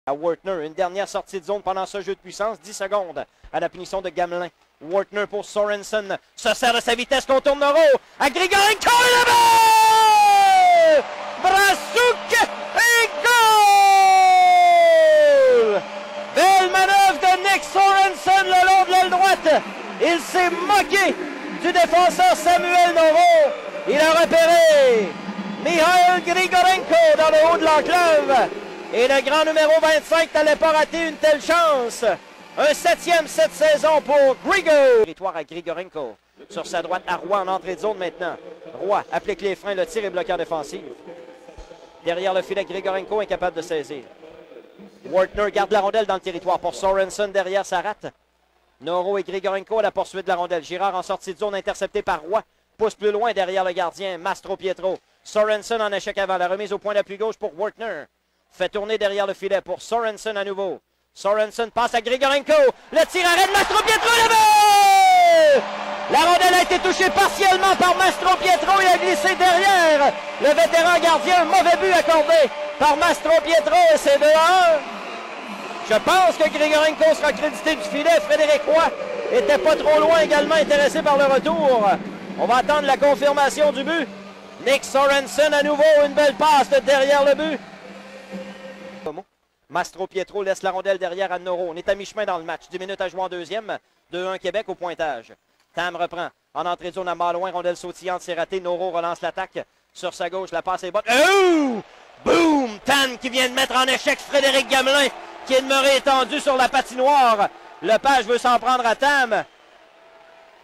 À Wortner, une dernière sortie de zone pendant ce jeu de puissance, 10 secondes à la punition de Gamelin. Wortner pour Sorensen, se sert de sa vitesse, contourne Noro, à Grigorenko, et le but! Brassuk et goal! Belle manœuvre de Nick Sorensen le long de l'aile droite. Il s'est moqué du défenseur Samuel Noro. Il a repéré Mikhail Grigorenko dans le haut de l'enclave. Et le grand numéro 25 n'allait pas rater une telle chance. Un 7e cette saison pour Grigo. Territoire à Grigorenko. Sur sa droite à Roy en entrée de zone maintenant. Roy applique les freins, le tir est bloqué en défensive. Derrière le filet, Grigorenko incapable de saisir. Wortner garde la rondelle dans le territoire pour Sorensen derrière sa rate. Noro et Grigorenko à la poursuite de la rondelle. Girard en sortie de zone intercepté par Roy. Pousse plus loin derrière le gardien Mastro Pietro. Sorensen en échec avant. La remise au point d'appui gauche pour Wortner. Fait tourner derrière le filet pour Sorensen à nouveau. Sorensen passe à Grigorenko. Le tir arrête Mastro Pietro. Le but! La rondelle a été touchée partiellement par Mastro Pietro. Il a glissé derrière le vétéran gardien. Mauvais but accordé par Mastro Pietro. Et c'est 2-1. Je pense que Grigorenko sera crédité du filet. Frédéric Roy n'était pas trop loin, également intéressé par le retour. On va attendre la confirmation du but. Nick Sorensen à nouveau. Une belle passe de derrière le but. Mastro Pietro laisse la rondelle derrière à Noro. On est à mi-chemin dans le match. 10 minutes à jouer en deuxième. 2-1 Québec au pointage. Tam reprend. En entrée de zone à Malouin. Rondelle sautillante, c'est raté. Noro relance l'attaque. Sur sa gauche, la passe est bonne. Oh! Boum! Tam qui vient de mettre en échec Frédéric Gamelin, qui est demeuré étendu sur la patinoire. Lepage veut s'en prendre à Tam.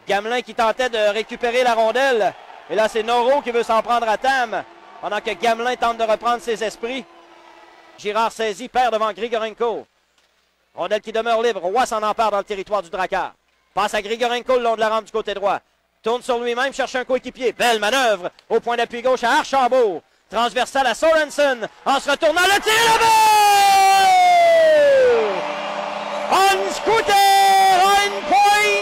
Gamelin qui tentait de récupérer la rondelle. Et là, c'est Noro qui veut s'en prendre à Tam. Pendant que Gamelin tente de reprendre ses esprits. Girard saisit, perd devant Grigorenko. Rondelle qui demeure libre. Roy s'en empare dans le territoire du Drakkar. Passe à Grigorenko le long de la rampe du côté droit. Tourne sur lui-même, cherche un coéquipier. Belle manœuvre au point d'appui gauche à Archambault. Transversal à Sorensen. En se retournant, le tir et le but! On scooter, on point!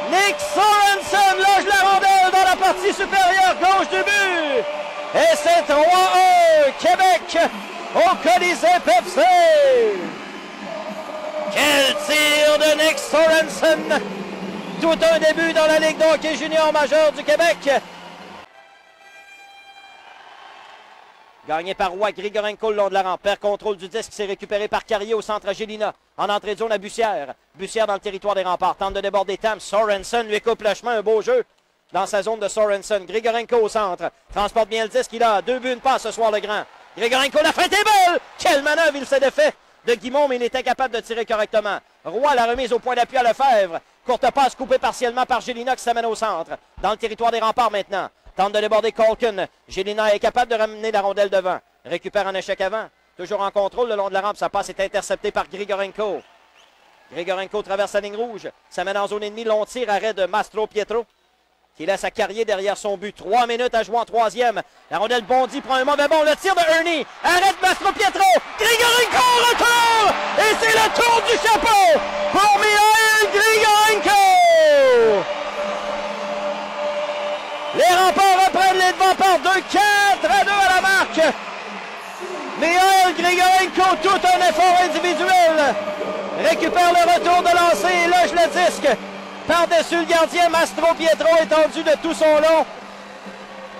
Nick Sorensen loge la rondelle dans la partie supérieure gauche du but. Et c'est 3-1 Québec au Colisée PFC. Quel tir de Nick Sorensen. Tout un début dans la Ligue de hockey junior majeure du Québec. Gagné par Roy, Grigorenko le long de la rampe. Perd contrôle du disque, c'est récupéré par Carrier au centre à Gélina. En entrée de zone à Bussière. Bussière dans le territoire des remparts. Tente de déborder Tam. Sorensen lui coupe le chemin. Un beau jeu dans sa zone de Sorensen. Grigorenko au centre. Transporte bien le disque. Il a 2 buts, une passe ce soir le grand. Grigorenko, la feinte est belle! Quelle manœuvre il s'est défait de Guimond, mais il est incapable de tirer correctement. Roy, la remise au point d'appui à Lefebvre. Courte passe coupée partiellement par Gélina qui s'amène au centre. Dans le territoire des remparts maintenant. Tente de déborder Colkin. Gélina est capable de ramener la rondelle devant. Récupère un échec avant. Toujours en contrôle le long de la rampe. Sa passe est interceptée par Grigorenko. Grigorenko traverse la ligne rouge. S'amène en zone ennemie. Long tir, arrêt de Mastro Pietro, qui laisse à Carrier derrière son but. 3 minutes à jouer en troisième. La rondelle bondit, prend un mauvais bond. Le tir de Ernie. Arrête Mastro Pietro. Grigorenko retour. Et c'est le tour du chapeau pour Mikhail Grigorenko. Les remparts reprennent les devants par 2-4-2 à la marque. Mikhail Grigorenko, tout un effort individuel. Récupère le retour de lancer et loge le disque. Par-dessus le gardien, Mastro Pietro étendu de tout son long.